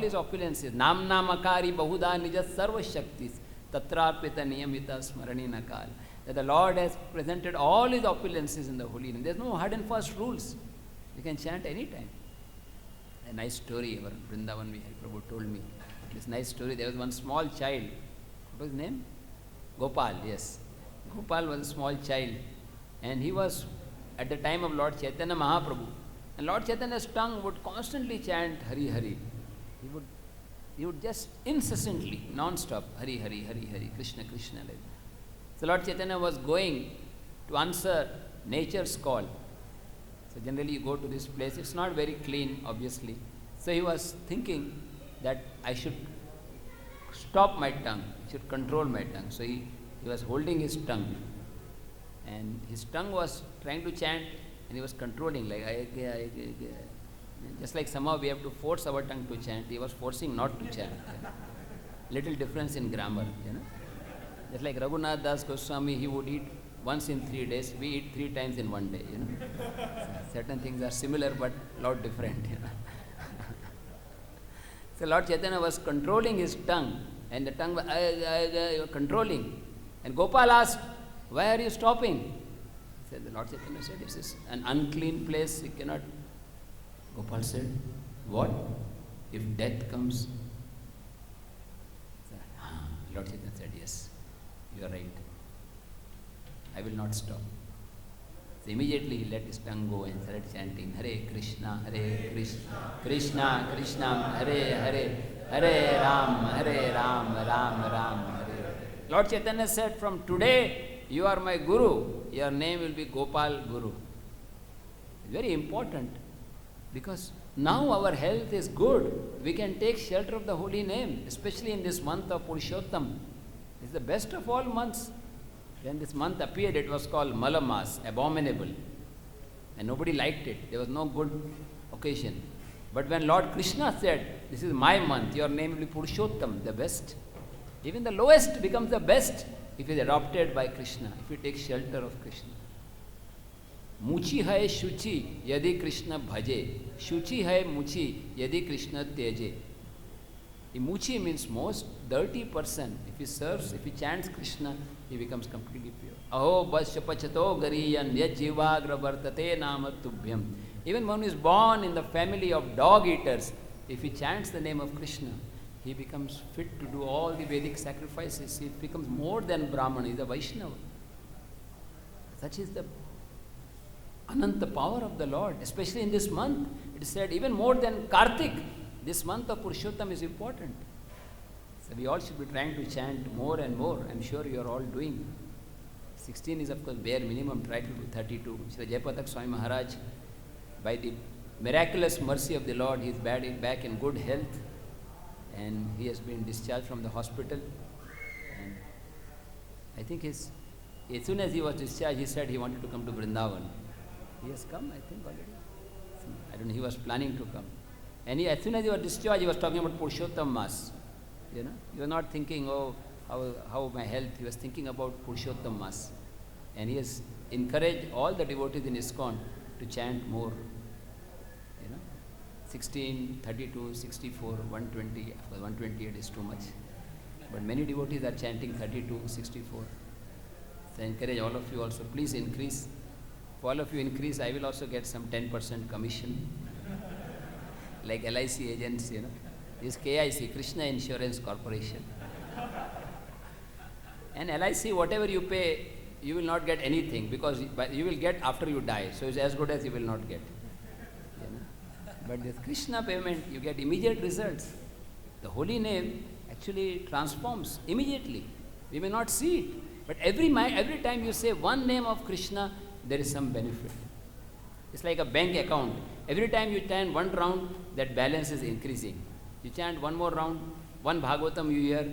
his opulences. Namna makari bahuda nija sarva shaktis tatrarpita niyamita smaranina kal. That the Lord has presented all his opulences in the holy name. There's no hard and fast rules. You can chant any time. A nice story, our Vrindavan Vihari Prabhu told me. This nice story, there was one small child. What was his name? Gopal, yes. Gopal was a small child. And he was at the time of Lord Chaitanya Mahaprabhu. And Lord Chaitanya's tongue would constantly chant Hari Hari. He would just incessantly, non-stop, Hari Hari, Hari Hari, Krishna Krishna. So Lord Chaitanya was going to answer nature's call. So generally you go to this place, it's not very clean, obviously. So he was thinking that I should stop my tongue, I should control my tongue. So he was holding his tongue. And his tongue was trying to chant and he was controlling, like just like somehow we have to force our tongue to chant, he was forcing not to chant. Little difference in grammar, Just like Raghunath Das Goswami, he would eat once in 3 days, we eat 3 times in 1 day, Certain things are similar but lot different, So Lord Chaitanya was controlling his tongue and the tongue was controlling. And Gopal asked, why are you stopping? Said, the Lord Chaitanya said, this is an unclean place, you cannot. Gopal said, what? If death comes? Said, Lord Chaitanya said, yes, you are right. I will not stop. So immediately he let his tongue go and started chanting, Hare Krishna, Krishna Krishna, Hare Hare, Hare Ram, Ram Ram, Hare. Lord Chaitanya said, from today you are my Guru, your name will be Gopal Guru. It's very important because now our health is good. We can take shelter of the holy name, especially in this month of Purushottam. It's the best of all months. When this month appeared, it was called Malamas, abominable. And nobody liked it. There was no good occasion. But when Lord Krishna said, this is my month, your name will be Purushottam, the best. Even the lowest becomes the best if it is adopted by Krishna, if you take shelter of Krishna. Muchi hai shuchi yadi Krishna bhaje. Shuchi hai muchi yadi Krishna teje. Muchi means most dirty person. If he serves, if he chants Krishna, he becomes completely pure. Aho basyapachato gariyan yajivagra vartate nama tubhyam. Even one who is born in the family of dog eaters, if he chants the name of Krishna, he becomes fit to do all the Vedic sacrifices. He becomes more than Brahman, he is a Vaishnava. Such is the Ananta power of the Lord, especially in this month. It is said even more than Kartik, this month of Purushottam is important. So we all should be trying to chant more and more. I am sure you are all doing. 16 is of course bare minimum, try to do 32. Shri Jayapatak Swami Maharaj, by the miraculous mercy of the Lord, he is back in good health and he has been discharged from the hospital. And I think as soon as he was discharged, he said he wanted to come to Vrindavan. He has come, I think, already. I don't know, he was planning to come. And as soon as he was discharged, he was talking about Purushottam Mas. He was not thinking, oh, how my health. He was thinking about Purushottam Mas. And he has encouraged all the devotees in ISKCON to chant more. 16, 32, 64, 120. Of course, 128 is too much. But many devotees are chanting 32, 64. So I encourage all of you also, please increase. If all of you increase, I will also get some 10% commission. Like LIC agents, This is KIC, Krishna Insurance Corporation. And LIC, whatever you pay, you will not get anything because you will get after you die. So it's as good as you will not get. But this Krishna payment, you get immediate results. The holy name actually transforms immediately. We may not see it. But every time you say one name of Krishna, there is some benefit. It's like a bank account. Every time you chant one round, that balance is increasing. You chant one more round, one Bhagavatam you hear,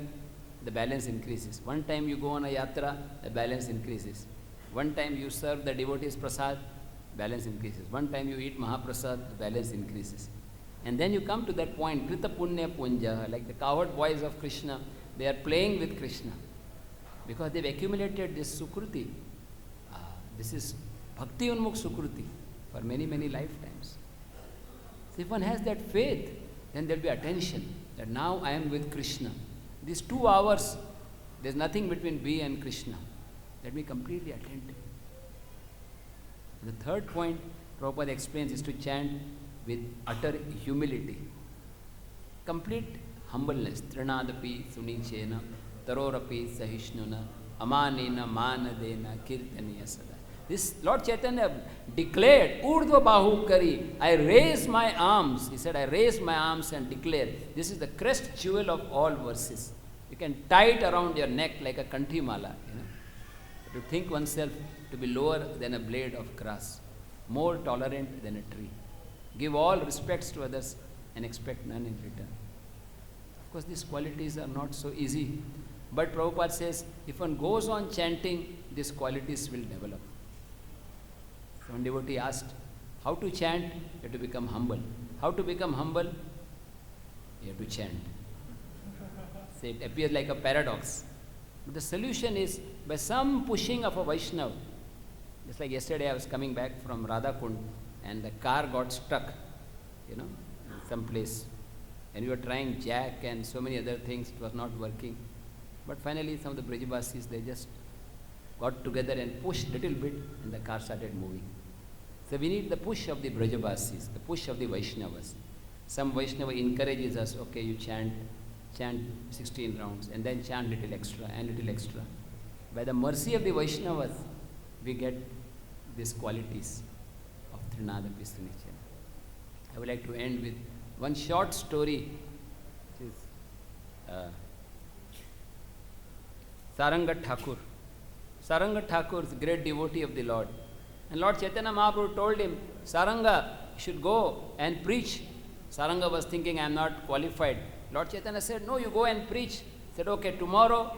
the balance increases. One time you go on a yatra, the balance increases. One time you serve the devotees prasad, balance increases. One time you eat Mahaprasad, the balance increases. And then you come to that point, Krita Punya Punja, like the cowherd boys of Krishna, they are playing with Krishna because they've accumulated this Sukruti. This is Bhakti Unmukh Sukruti for many, many lifetimes. So if one has that faith, then there will be attention that now I am with Krishna. These 2 hours, there is nothing between me and Krishna. Let me completely attentive. The third point Prabhupada explains is to chant with utter humility. Complete humbleness. Trinadapi sunichena tarorapi sahishnuna amanena manadena kirtaniya sada. This Lord Chaitanya declared, Urdhva Bahu Kari, I raise my arms. He said, I raise my arms and declare. This is the crest jewel of all verses. You can tie it around your neck like a kanthi mala. To think oneself to be lower than a blade of grass, more tolerant than a tree. Give all respects to others and expect none in return. Of course, these qualities are not so easy. But Prabhupada says, if one goes on chanting, these qualities will develop. One devotee asked, how to chant? You have to become humble. How to become humble? You have to chant. So it appears like a paradox. But the solution is by some pushing of a Vaishnava. Just like yesterday I was coming back from Radhakund and the car got stuck, in some place. And we were trying jack and so many other things, it was not working. But finally some of the Brajabasis, they just got together and pushed a little bit and the car started moving. So we need the push of the Brajabasis, the push of the Vaishnavas. Some Vaishnava encourages us, okay, you chant 16 rounds and then chant little extra and little extra. By the mercy of the Vaishnavas, we get these qualities of Trinadapi Sunichena. I would like to end with one short story, which is Saranga Thakur. Saranga Thakur is a great devotee of the Lord. And Lord Chaitanya Mahaprabhu told him, Saranga, you should go and preach. Saranga was thinking, I am not qualified. Lord Chaitanya said, no, you go and preach. He said, okay, tomorrow,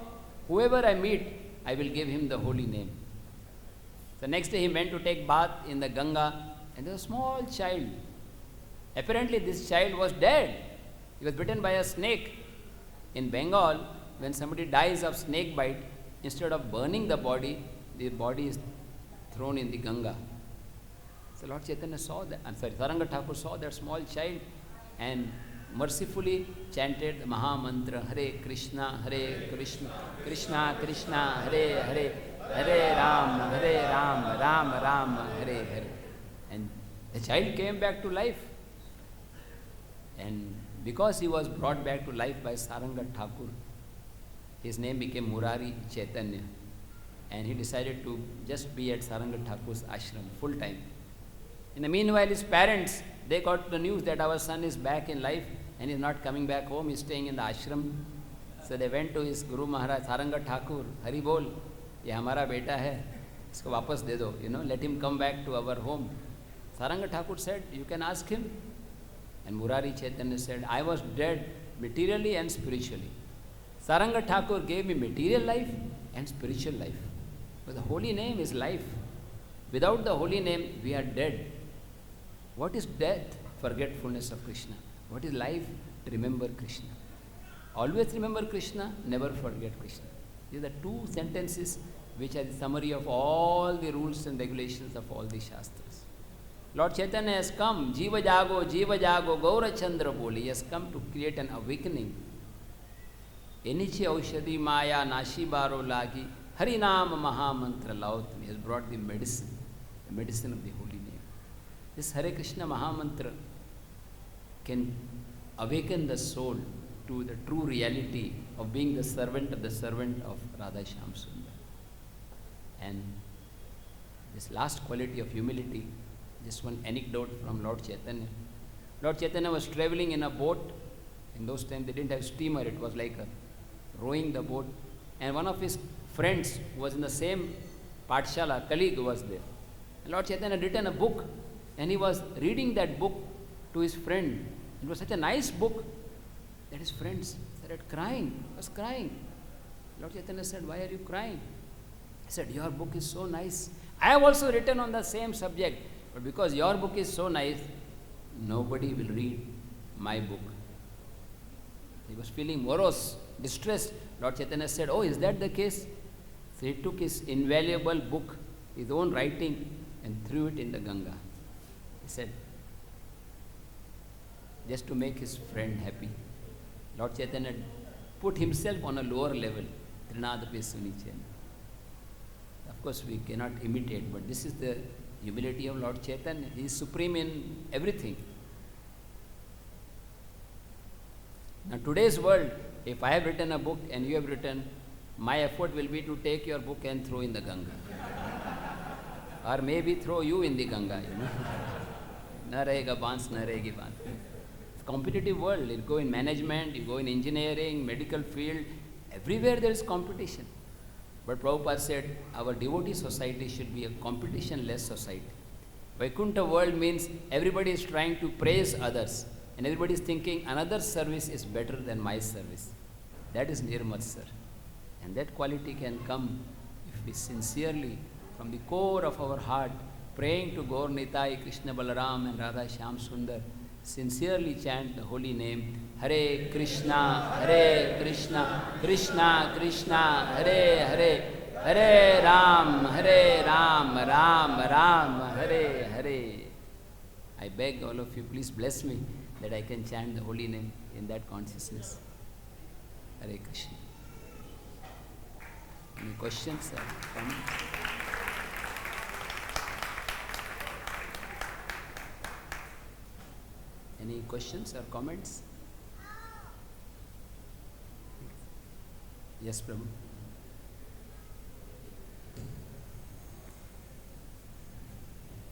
whoever I meet, I will give him the holy name. The next day he went to take bath in the Ganga, and there was a small child. Apparently this child was dead. He was bitten by a snake. In Bengal, when somebody dies of snake bite, instead of burning the body is thrown in the Ganga. So Lord Chaitanya saw that, Saranga Thakur saw that small child and mercifully chanted the Maha Mantra, Hare Krishna, Krishna Krishna, Hare Hare, Hare Ram, Ram Ram, Hare Hare. And the child came back to life. And because he was brought back to life by Saranga Thakur, his name became Murari Chaitanya. And he decided to just be at Saranga Thakur's ashram full time. In the meanwhile, his parents, they got the news that our son is back in life and he is not coming back home, he is staying in the ashram. So they went to his Guru Maharaj, Saranga Thakur, Hari Bol, ye hamara beta hai, isko wapas de do, let him come back to our home. Saranga Thakur said, you can ask him. And Murari Chaitanya said, I was dead materially and spiritually. Saranga Thakur gave me material life and spiritual life. But the holy name is life. Without the holy name, we are dead. What is death? Forgetfulness of Krishna. What is life? To remember Krishna. Always remember Krishna, never forget Krishna. These are 2 sentences which are the summary of all the rules and regulations of all the Shastras. Lord Chaitanya has come, Jiva Jago, Gaura Chandra Boli. He has come to create an awakening. Eniche Aushadhi Maya Nashi Baro Lagi, Harinam Maha Mantra Laut. He has brought the medicine of the holy name. This Hare Krishna Maha Mantra can awaken the soul to the true reality of being the servant of Radha Shyam Sundar. And this last quality of humility, just one anecdote from Lord Chaitanya. Lord Chaitanya was traveling in a boat. In those times they didn't have steamer, it was like rowing the boat. And one of his friends who was in the same Patshala, colleague was there. And Lord Chaitanya had written a book and he was reading that book to his friend. It was such a nice book that his friends started crying. He was crying. Lord Chaitanya said, why are you crying? He said, your book is so nice. I have also written on the same subject, but because your book is so nice, nobody will read my book. He was feeling morose, distressed. Lord Chaitanya said, oh, is that the case? So he took his invaluable book, his own writing, and threw it in the Ganga. He said, just to make his friend happy. Lord Chaitanya put himself on a lower level. Trinadapi Sunichen. Of course, we cannot imitate, but this is the humility of Lord Chaitanya. He is supreme in everything. Now, today's world, if I have written a book and you have written, my effort will be to take your book and throw in the Ganga. Or maybe throw you in the Ganga, you know. Na rahega baans, na rahegi baans. It's a competitive world. You go in management, you go in engineering, medical field, everywhere there is competition. But Prabhupada said, our devotee society should be a competition-less society. Vaikuntha world means everybody is trying to praise others. And everybody is thinking another service is better than my service. That is Nirmat, sir. And that quality can come if we sincerely, from the core of our heart, praying to Gaur Nitai, Krishna Balaram and Radha Shyam Sundar, sincerely chant the holy name, Hare Krishna, Krishna Krishna, Hare Hare, Hare Ram, Ram Ram, Hare Hare. I beg all of you, please bless me that I can chant the holy name in that consciousness. Hare Krishna. Any questions or comments? Any questions or comments? Yes, Prabhu.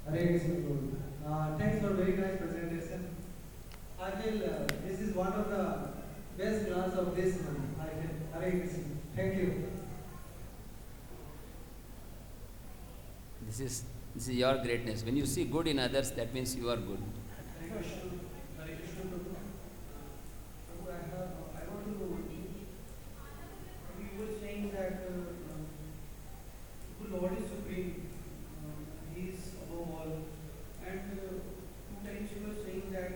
Hare Krishna Prabhu. Thanks for very nice presentation. I feel this is one of the best class of this month. I feel. Hare Krishna. Thank you. This is your greatness. When you see good in others, that means you are good. Hare Krishna. Hare Krishna Prabhu. Prabhu, I want to know. You were saying that the Lord is supreme. He is above all. And two times you were saying that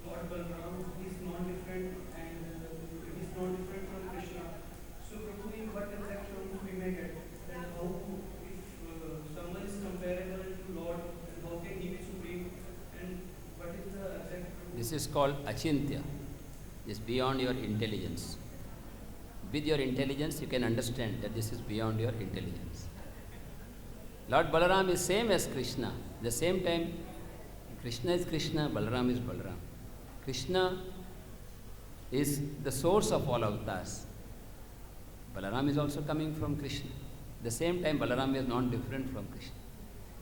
Lord Balaram is non-different and it is non-different from Krishna. So Prabhu, in what exact terms we may get? That how, if someone is comparable to Lord, then how can he be supreme? And what is the exact? This is called achintya. It's beyond your intelligence. With your intelligence, you can understand that this is beyond your intelligence. Lord Balaram is same as Krishna. At the same time, Krishna is Krishna, Balaram is Balaram. Krishna is the source of all avatars. Balaram is also coming from Krishna. At the same time, Balaram is not different from Krishna.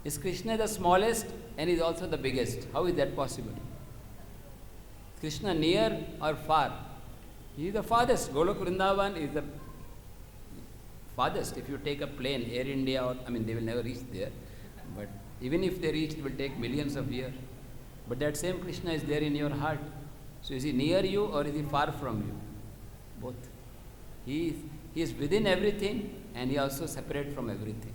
Is Krishna the smallest and is also the biggest? How is that possible? Krishna near or far? He is the farthest. Golok Vrindavan is the farthest. If you take a plane, Air India, or they will never reach there. But even if they reach, it will take millions of years. But that same Krishna is there in your heart. So is he near you or is he far from you? Both. He is within everything and he also separate from everything.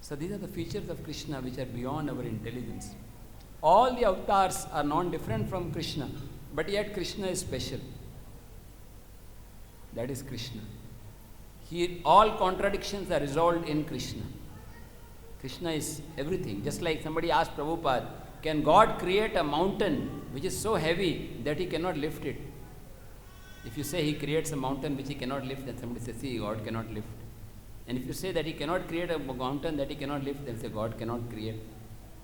So these are the features of Krishna which are beyond our intelligence. All the avatars are non-different from Krishna, but yet Krishna is special. That is Krishna. All contradictions are resolved in Krishna. Krishna is everything. Just like somebody asked Prabhupada, can God create a mountain which is so heavy that he cannot lift it? If you say he creates a mountain which he cannot lift, then somebody says, see, God cannot lift. And if you say that he cannot create a mountain that he cannot lift, then say God cannot create.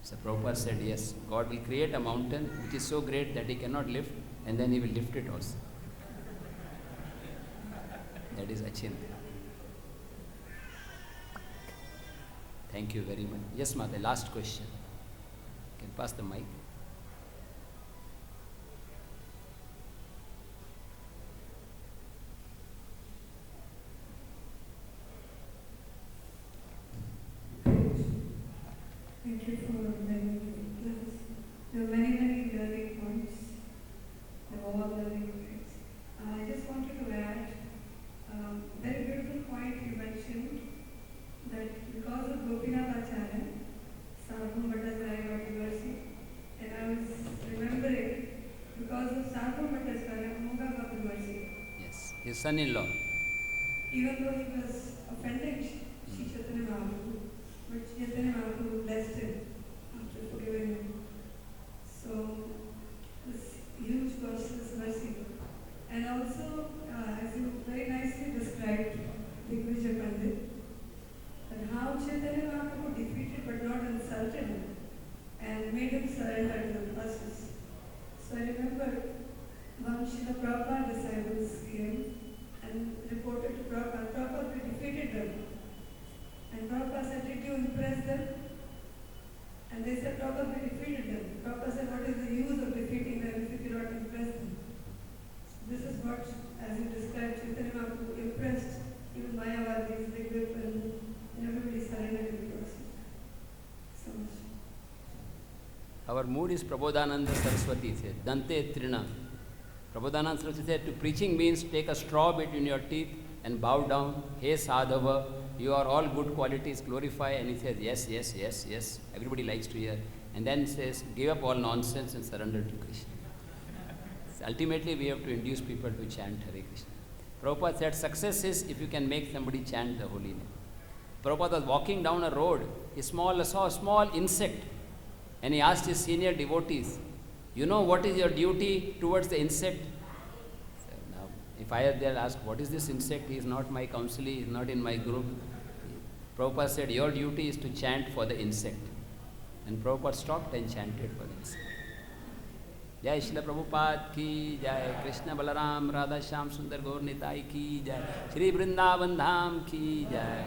So Prabhupada said, yes, God will create a mountain which is so great that he cannot lift, and then he will lift it also. That is Achintya. Thank you very much. Yes, Mother, last question. You can pass the mic. Thank you for very class. There were many learning points. They were all learning points. I just wanted to add very beautiful point you mentioned that because of Gopinath Acharya, Sarvam Bhattacharya got mercy. And I was remembering because of Sarvam Bhattacharya, Moga got mercy. Yes, his son-in-law. Even though he was offending Sri Chaitanya Mahaprabhu, but Chaitanya Mahaprabhu blessed him after forgiving him. So And also, as you very nicely described, Digvijay Pandit, and how Chaitanya Mahaprabhu defeated but not insulted him and made him surrender to the process. So I remember one Srila Prabhupada disciples came and reported to Prabhupada. Prabhupada defeated them. And Prabhupada said, did you impress them? And they said, Prabhupada, we defeated them. Prabhupada said, what is the use of defeating them if you cannot impress them? So this is what, as you described, Chaitanya Mahaprabhu impressed even Mayavadis, Digvip, and everybody surrendered to the process. So much. Our mood is Prabodhananda Saraswati said, Dante Trina. Prabodhananda Saraswati said, to preaching means take a straw between your teeth and bow down. Hey Sadhava, you are all good qualities, glorify. And he says, yes, yes, yes, yes. Everybody likes to hear. And then says, give up all nonsense and surrender to Krishna. So ultimately, we have to induce people to chant Hare Krishna. Prabhupada said, success is if you can make somebody chant the holy name. Prabhupada was walking down a road. He saw a small insect. And he asked his senior devotees, you know what is your duty towards the insect? So now, if I had there asked, what is this insect? He is not my counselee, he is not in my group. Prabhupada said, your duty is to chant for the insect. And Prabhupada stopped and chanted for the insect. Jai Srila Prabhupada ki jai, Krishna Balaram Radha Shyam Sundar Gaur Nitai ki jai, Shri Vrindavan Dham ki jai.